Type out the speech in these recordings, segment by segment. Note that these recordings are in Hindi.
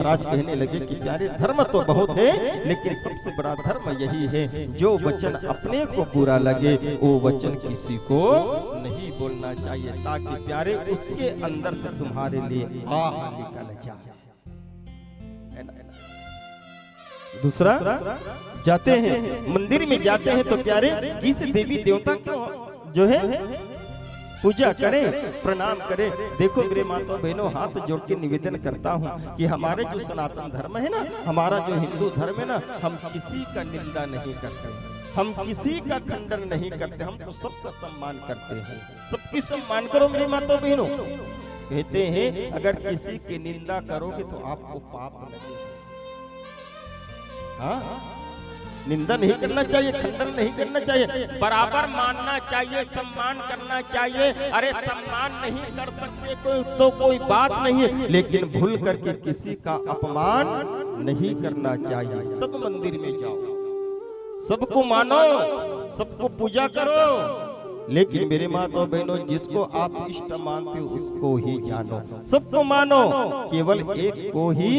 महाराज कहने लगे कि प्यारे धर्म तो बहुत है, लेकिन सबसे बड़ा धर्म यही है जो वचन अपने को बुरा लगे वो वचन किसी को नहीं बोलना चाहिए, ताकि प्यारे उसके अंदर से तुम्हारे लिए आह निकल जाए। दूसरा, जाते हैं मंदिर में जाते हैं तो प्यारे किस देवी देवता को जो है पूजा करें, प्रणाम करें। देखो मेरे माता बहनों, हाथ जोड़ के निवेदन करता हूँ कि हमारे जो सनातन धर्म है ना, हमारा जो हिंदू धर्म है ना, हम किसी का निंदा नहीं करते, हम किसी का खंडन नहीं करते, हम तो सबका सम्मान करते हैं। सबकी सम्मान करो मेरे माता बहनों। कहते हैं अगर किसी की निंदा करोगे तो आपको पाप लगेगा। हाँ, निंदा नहीं करना चाहिए, खंडन नहीं करना चाहिए, बराबर मानना चाहिए, सम्मान करना चाहिए। अरे सम्मान नहीं कर सकते कोई तो कोई बात नहीं है, लेकिन भूल करके किसी का अपमान नहीं करना चाहिए। सब मंदिर में जाओ, सबको मानो, सबको पूजा करो, लेकिन मेरे माता बहनों जिसको आप इष्ट मानते हो उसको ही जानो। सबको मानो, केवल एक को ही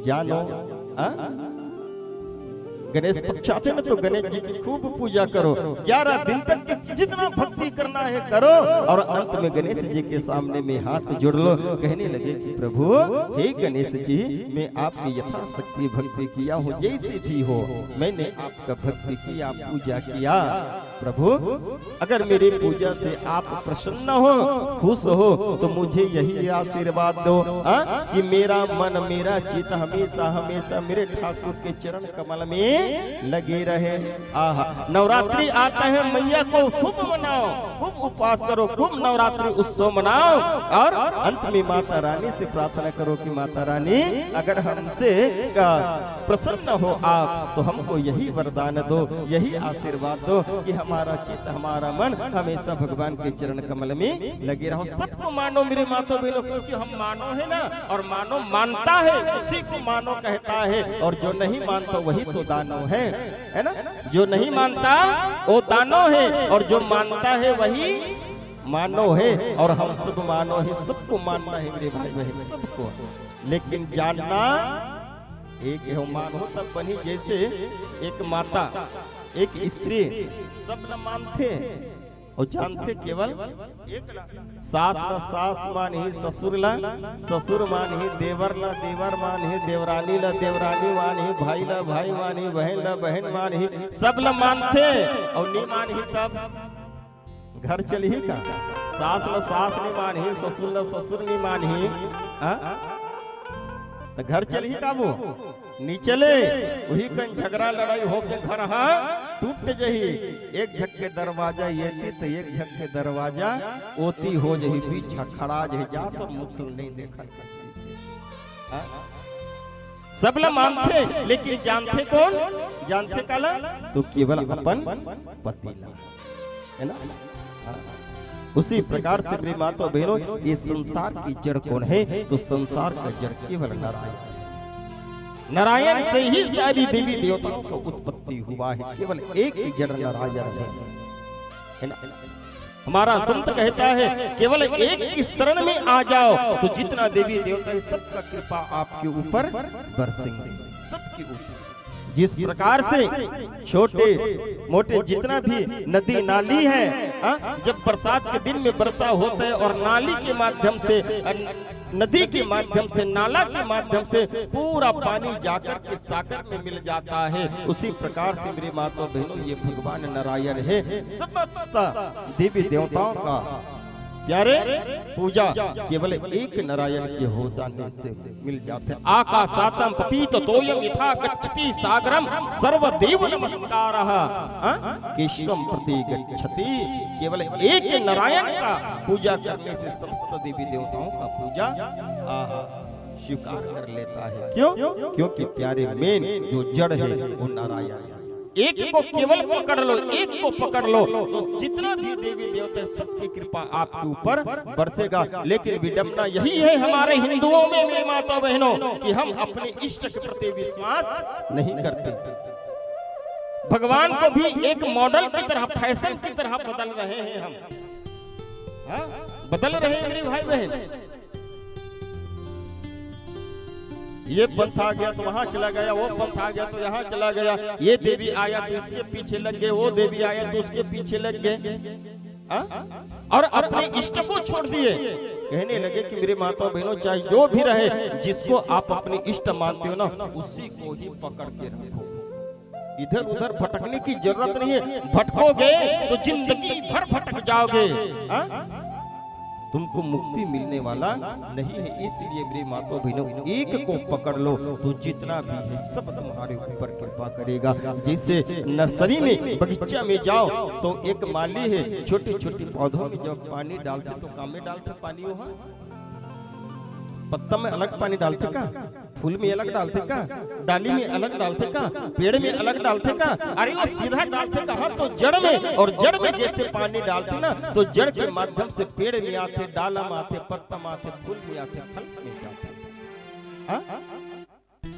जानो। गणेश पक्ष आते ना तो गणेश जी की खूब पूजा करो, 11 दिन तक जितना भक्ति करना है करो, और अंत में गणेश जी के सामने में हाथ जोड़ लो। कहने लगे कि प्रभु हे गणेश जी, मैं आपकी यथाशक्ति भक्ति किया हूँ, जैसे भी हो मैंने आपका भक्ति किया, पूजा किया। प्रभु अगर मेरी पूजा से आप प्रसन्न हो, खुश हो, तो मुझे यही आशीर्वाद दो कि मेरा मन मेरा चित्त हमेशा हमेशा मेरे ठाकुर के चरण कमल में लगे रहे। आहा, नवरात्रि आता है, मैया को खूब मनाओ, खूब उपवास करो, खूब नवरात्रि उत्सव मनाओ, और अंत में माता रानी से प्रार्थना करो कि माता रानी अगर हमसे प्रसन्न हो आप तो हमको यही वरदान दो, यही आशीर्वाद दो कि हमारा चित्त हमारा मन हमेशा भगवान के चरण कमल में लगे रहो। सबको मानो मेरे माता बहनों, क्योंकि हम मानो है ना, और मानो मानता है उसी को मानो कहता है, और जो नहीं मानता वही तो दानव है ना। जो नहीं मानता वो दानव है, और जो मानता है वही मानो है, और हम सब मानो है, सबको मानना है मेरे भाई बहन, सबको। लेकिन जानना एक है, मानो तब बनी जैसे एक माता एक स्त्री, सब न मानते और जानते केवल एक ला। सास ला सास मान ही ससुर ला ससुर मान ही देवर ला देवर मान ही देवरानी ला देवरानी मान ही भाई ला भाई मान ही बहन ला बहन मान ही, सब ला मानते और नहीं मान ही तब घर चली ही का। सास ला सास नहीं मान ही, ससुर ला ससुर नहीं मान ही, तो घर चली ही का वो नहीं चले। वही कहीं झगड़ा लड़ाई हो के घर टूट जही, एक झक्के दरवाजा ये थी तो एक झक्के दरवाजा ओती हो जही, पीछा खड़ा जही जा तो मुख नहीं देखा। सब ला मानते, लेकिन जानते कौन? जानते काला तो केवल अपन पति ला, है ना। उसी प्रकार से मेरी माता बहनों, ये संसार की जड़ कौन है? तो संसार का जड़ केवल नारायण। नारायण से ही सारी देवी देवताओं का उत्पत्ति हुआ है, केवल एक ही जड़ नारायण है ना। हमारा संत कहता है केवल एक की शरण में आ जाओ तो जितना देवी देवता है सबका कृपा आपके ऊपर बरसेंगे, सबके ऊपर। जिस प्रकार से छोटे मोटे जितना भी नदी नाली है, जब बरसात के दिन में वर्षा होता है और नाली के माध्यम से, नदी के माध्यम से, नाला के माध्यम से पूरा पानी जाकर के सागर में मिल जाता है, उसी प्रकार से मेरे माता बहनों ये भगवान नारायण है। समस्त देवी देवताओं का प्यारे पूजा केवल एक नारायण के हो जाने से मिल जाते हैं। आकाशातम पपीत तोयम यथा गच्छति सागरम सर्वदेव नमस्कारः केशवम प्रति गच्छति। केवल एक नारायण का पूजा करने से समस्त देवी देवताओं का पूजा स्वीकार कर लेता है। क्यों? क्योंकि प्यारे मेन जो जड़ है वो नारायण। एक को केवल पकड़ लो, एक को पकड़ लो तो जितना भी देवी देवता सबकी कृपा आपके ऊपर बरसेगा। लेकिन विडंबना यही है हमारे हिंदुओं में मेरे माता बहनों कि हम अपने इष्ट के प्रति विश्वास नहीं करते। भगवान को भी एक मॉडल की तरह, फैशन की तरह बदल रहे हैं हम, बदल रहे हैं मेरे भाई बहन। ये पंथ आ गया तो वहां चला गया, वो पंथ आ गया तो यहाँ चला गया, ये देवी आया तो इसके पीछे लग गए, वो देवी आया तो उसके पीछे लग गए, और अपने इष्ट को छोड़ दिए। कहने लगे कि मेरे माता बहनों, चाहे जो भी रहे, जिसको आप अपनी इष्ट मानते हो ना, उसी को ही पकड़ के रखो। इधर उधर भटकने की जरूरत नहीं है। भटकोगे तो जिंदगी भर भटक जाओगे, तुमको मुक्ति मिलने वाला नहीं है। इसलिए मेरे माता बहनों, एक को पकड़ लो तो जितना भी है सब तुम्हारे ऊपर कृपा करेगा। जैसे नर्सरी में, बगीचा में जाओ तो एक माली है, छोटे छोटे पौधों में जब पानी डालते तो काम में डालते पानी, वहां पत्ता में अलग पानी डालते का, फूल में अलग डालते का, डाली में अलग डालते का, पेड़ में अलग डालते का, अरे वो सीधा डालते कहा तो जड़ में, और जड़ में जैसे पानी डालते ना तो जड़ के माध्यम से पेड़ में आते, डाला में आते, पत्ता में आते, फूल में आते, फल में जाते।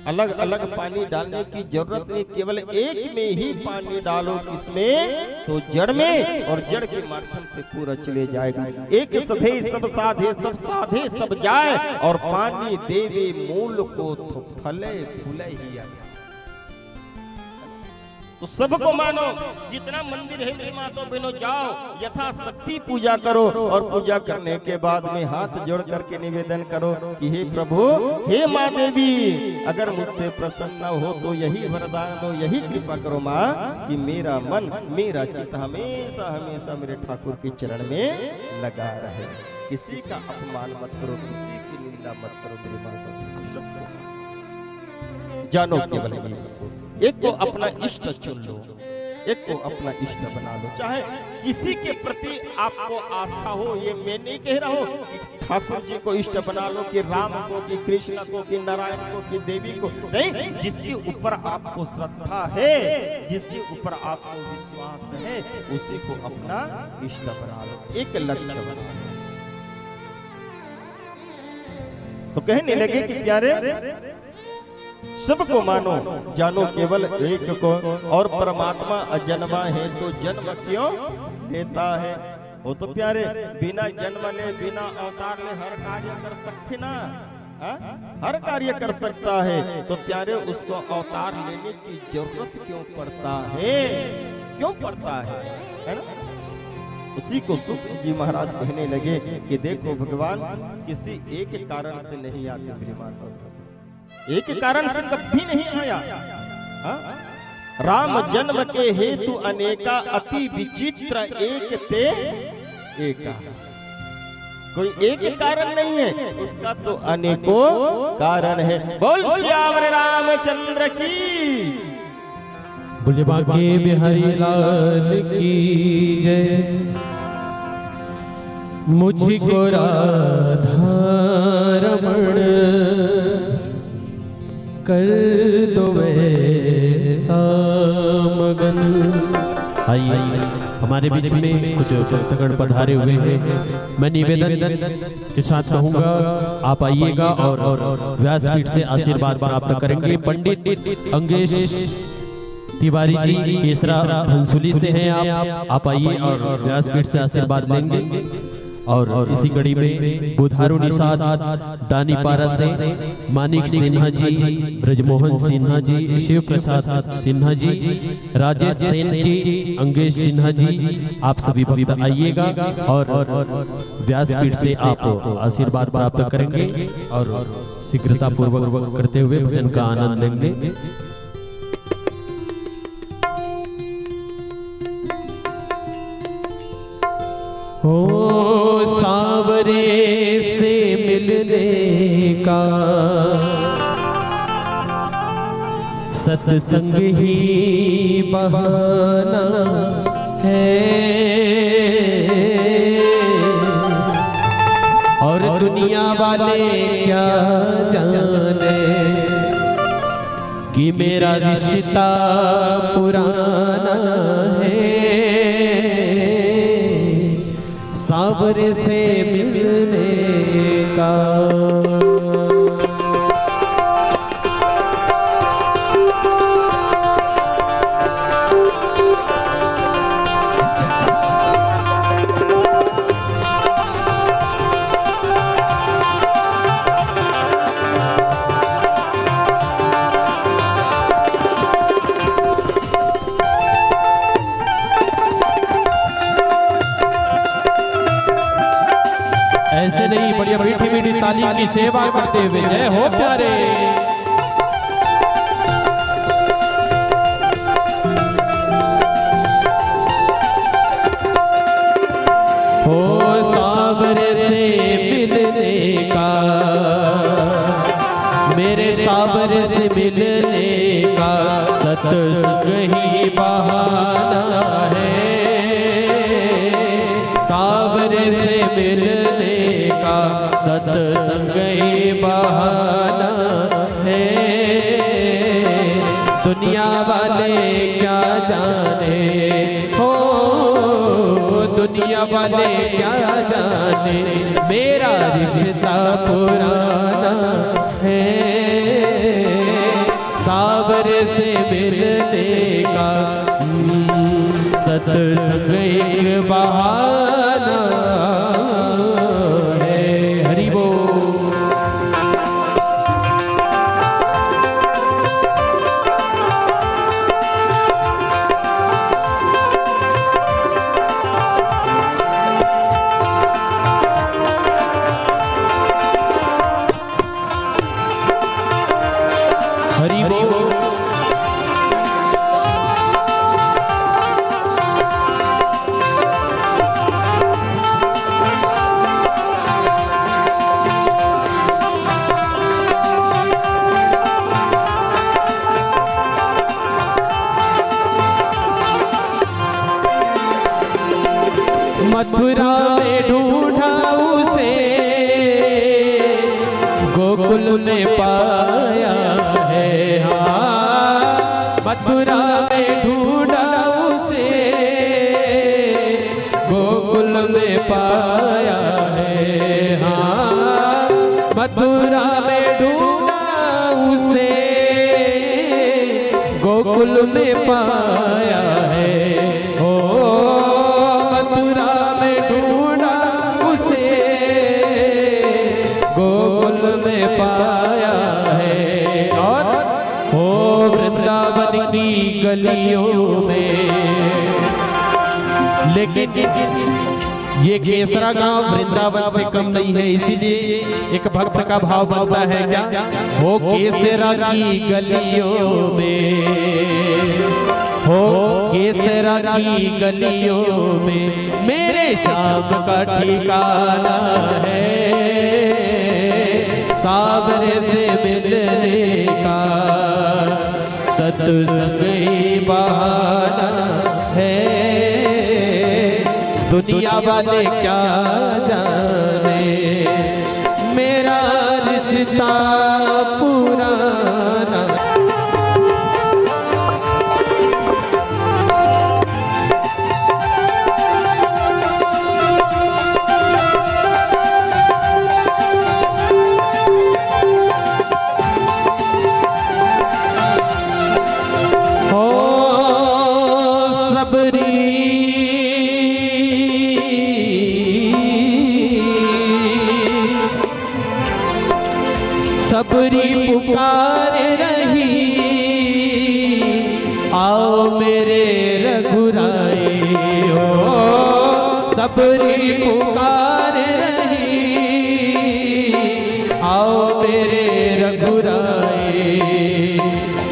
अलग अलग पानी डालने की जरूरत नहीं, केवल एक में ही पानी डालो, किसमें, तो जड़ में, और जड़ के माध्यम से पूरा चले जाएगा। एक सधे सब साधे, सब साधे सब जाए, और पानी देवे मूल को तो फले फूले ही आए। तो सबको मानो, जितना मंदिर है मेरे माता बहनों, जाओ यथाशक्ति पूजा करो, और पूजा करने के बाद में हाथ जोड़ करके निवेदन करो कि हे प्रभु, हे माँ देवी, अगर मुझसे प्रसन्न हो तो यही वरदान दो, यही कृपा करो माँ, कि मेरा मन, मेरा चित्त हमेशा हमेशा मेरे ठाकुर के चरण में लगा रहे। किसी का अपमान मत करो, किसी की निंदा मत करो मेरे माता बहनों, सबको जानो केवल एक को अपना इष्ट चुन लो, एक को अपना इष्ट बना लो। चाहे किसी के प्रति आपको आस्था हो, ये मैं नहीं कह रहा हूं कि ठाकुर जी को इष्ट बना लो, कि राम को, कि कृष्ण को, कि नारायण को, कि देवी को, नहीं, जिसके ऊपर आपको श्रद्धा है, जिसके ऊपर आपको विश्वास है, उसी को अपना इष्ट बना लो, एक लक्ष्य बना लो। तो कहने लगे कि प्यारे, सबको मानो, जानो केवल एक को, और परमात्मा अजन्मा है तो जन्म क्यों लेता है। वो तो प्यारे बिना जन्म ले, बिना अवतार ले हर कार्य कर सकते ना, हर कार्य कर सकता है। तो प्यारे, उसको अवतार लेने की जरूरत क्यों पड़ता है, क्यों पड़ता है ना। उसी को सुत जी महाराज कहने लगे कि देखो भगवान किसी एक कारण से नहीं आते मेरी माता, एक कारण से कभी नहीं आया। राम जन्म के हेतु अनेका, अति विचित्र एक ते एका। कोई एक कारण नहीं है, उसका तो अनेकों कारण है। बोल श्यावर रामचंद्र की, बोले बाके बिहारी लाल की जय। मुझको राधा रमण कर दो वैसा मगन। आइए हमारे बीच में कुछ भक्तगण पधारे हुए हैं। मैं निवेदन के साथ कहूँगा, आप आइएगा और व्यासपीठ से आशीर्वाद प्राप्त करेंगे। पंडित अंगेश तिवारी जी केसरा भंसुली से हैं आप आइए और व्यासपीठ से आशीर्वाद लेंगे। और इसी कड़ी में बुधारू निषाद दानीपारा से मानिक सिन्हा जी, ब्रजमोहन सिन्हा जी, शिव प्रसाद सिन्हा जी, राजेश सेन जी, अंगेश सिन्हा जी, आप सभी भक्त आइएगा और व्यासपीठ से आप आशीर्वाद प्राप्त करेंगे और शीघ्रता पूर्वक करते हुए भजन का आनंद लेंगे। हो सांवरे से मिलने का सत्संग ही बहाना है, और दुनिया वाले क्या जाने कि मेरा रिश्ता पुराना है। सांवरे से मिलने का बीड़ी ताली की सेवा करते हुए जय हो प्यारे। हो सावरे से मिलने का, मेरे सावरे से मिलने का सत्संग ही बहाना है। सावरे से मिलने का सत्संग ही बहाना है। दुनिया वाले क्या जाने हो, दुनिया वाले क्या जाने मेरा रिश्ता पुराना है। सावरे से मिलने का सत्संग एक बहाना है। हरि बोल। हरि बोल। मथुरा में ढूंढा उसे, गोकुल में पाया है। हाँ, मथुरा में ढूंढा उसे, गोकुल में पाया है। हाँ, मथुरा में ढूंढा उसे, गोकुल में पाया है। ओ मथुरा में ढूंढा उसे, गोकुल में पाया है। और हो वृंदावन की गलियों में, लेकिन ये केसरा गांव वृंदावन से कम नहीं है, इसीलिए एक भक्त का भाव बनता है क्या, हो केसरा की गलियों में, हो केसरा की गलियों में मेरे श्याम का ठिकाना है। सावरे से मिलने का सत्संग ही बहाना है। दुनिया वाले क्या जाने मेरा रिश्ता पुराना। सबरी पुकार रही, आओ मेरे रघुराई हो। सबरी पुकार रही, आओ मेरे रघुराई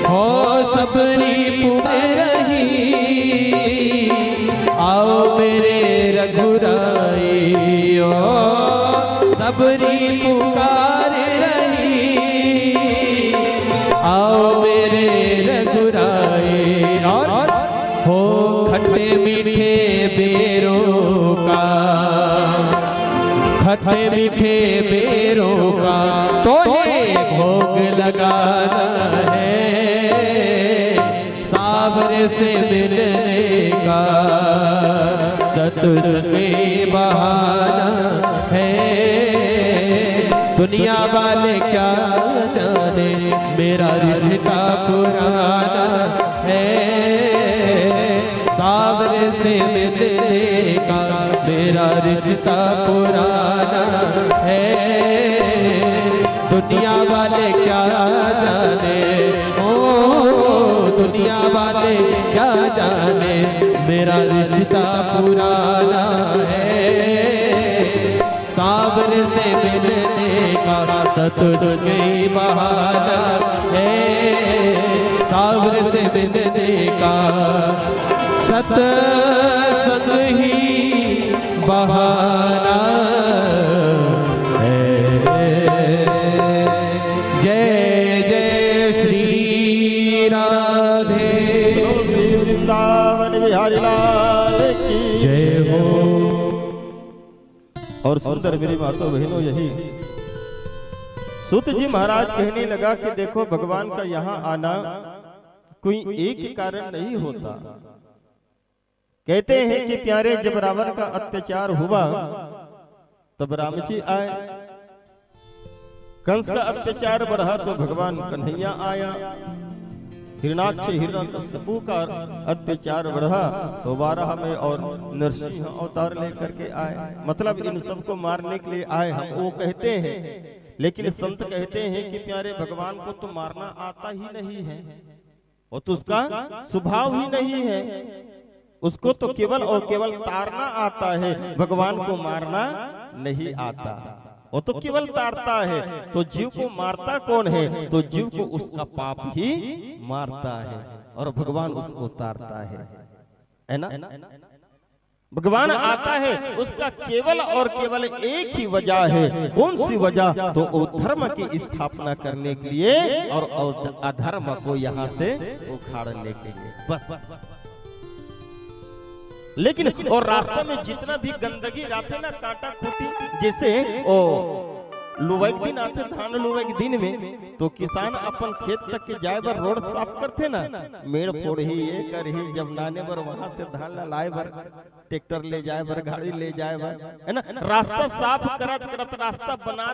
हो। सबरी पुकार रही, आओ मेरे रघुराई हो। सबरी पुकार आओ मेरे रघुराई। और हो खट्टे मीठे बेरों का, खट्टे मीठे बेरों का तो भोग लगाना है। सावरे से मिलने का सत्संग बहाना है। दुनिया वाले क्या जाने मेरा रिश्ता पुराना है। सावरे से मिलने का मेरा रिश्ता पुराना है। दुनिया वाले क्या जाने, ओ दुनिया वाले क्या जाने मेरा रिश्ता पुराना है। सावर से मिलने का सतुझ बहाना है, सावर से मिलने का सत्संग ही बहाना है। जय जय श्री राधे, वृंदावन बिहारी लाल की जय हो। और सुंदर मेरी माता बहनों, यही सूत जी महाराज कहने लगा कि देखो भगवान का यहाँ आना कोई एक कारण नहीं होता। कहते हैं कि प्यारे जब रावण का अत्याचार हुआ तब राम जी आए, कंस का अत्याचार बढ़ा तो भगवान कन्हैया आया, हिरणाक्ष हिरण्यकश्यपु का अत्याचार बढ़ा तो वाराह में और नरसिंह अवतार लेकर के आए। मतलब इन सबको मारने के लिए आए, हम वो कहते हैं। लेकिन संत कहते हैं कि प्यारे भगवान को तो मारना आता ही नहीं है, और तो उसका स्वभाव ही नहीं है, उसको तो केवल और केवल तारना आता है, भगवान को मारना नहीं आता। वो तो केवल तारता है। तो जीव को मारता कौन है? तो जीव को उसका पाप ही मारता है और भगवान उसको तारता है ना। भगवान आता है, उसका केवल और केवल एक ही वजह है। कौन सी वजह? तो वो धर्म की स्थापना करने के लिए और अधर्म को यहाँ से उखाड़ने के लिए, बस। लेकिन और रास्ते में जितना भी गंदगी रहते ना, कांटा खूटी, जैसे ओ लुवाई के दिन आते, धान लुवाई के दिन में तो किसान अपन खेत तक के जाए बर रोड साफ करते ना, मेड़ फोड़ ही ये कर ही, जब नाने बर वहां से धान लाए बर ट्रैक्टर ले जाए बर, गाड़ी ले जाए बर, है ना, रास्ता साफ करत करत रास्ता बना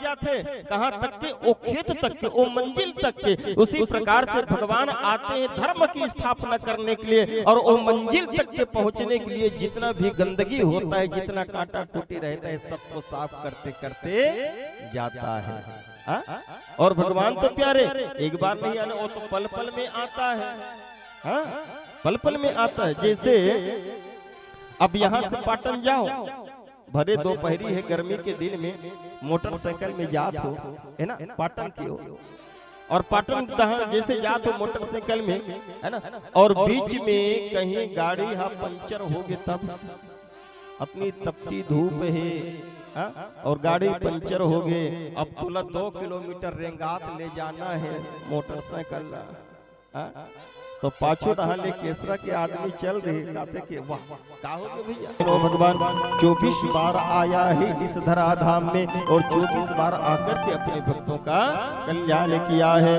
जाते, कहाँ तक के? ओ खेत तक के, ओ मंजिल तक के। उसी प्रकार से भगवान आते हैं धर्म की स्थापना करने के लिए, और वो मंजिल तक के पहुंचने के लिए जितना भी गंदगी होता है, जितना कांटा टूटी रहता है, सबको साफ करते करते जाता है। हा? और भगवान तो प्यारे एक बार नहीं आने, वो तो पल पल में आता है। हा? पल पल में आता है। जैसे अब यहाँ से पाटन जाओ, भरे दोपहरी है, गर्मी के दिन में मोटरसाइकिल में जात हो, है ना, पाटन की हो, और पाटन जैसे जात हो मोटरसाइकिल में, है ना, और बीच में कहीं गाड़ी हा पंचर हो गए, तब अपनी तपती धूप है, हा? और गाड़ी पंचर हो गए, अब तुला 2 किलोमीटर रेंगात ले जाना है मोटरसाइकिल, तो पाछो रहले केसरा के आदमी चल रहे, कहते कि वाह का हो गया भैया। भगवान 24 बार आया है इस धराधाम में, और 24 बार आकर के अपने भक्तों का कल्याण किया है।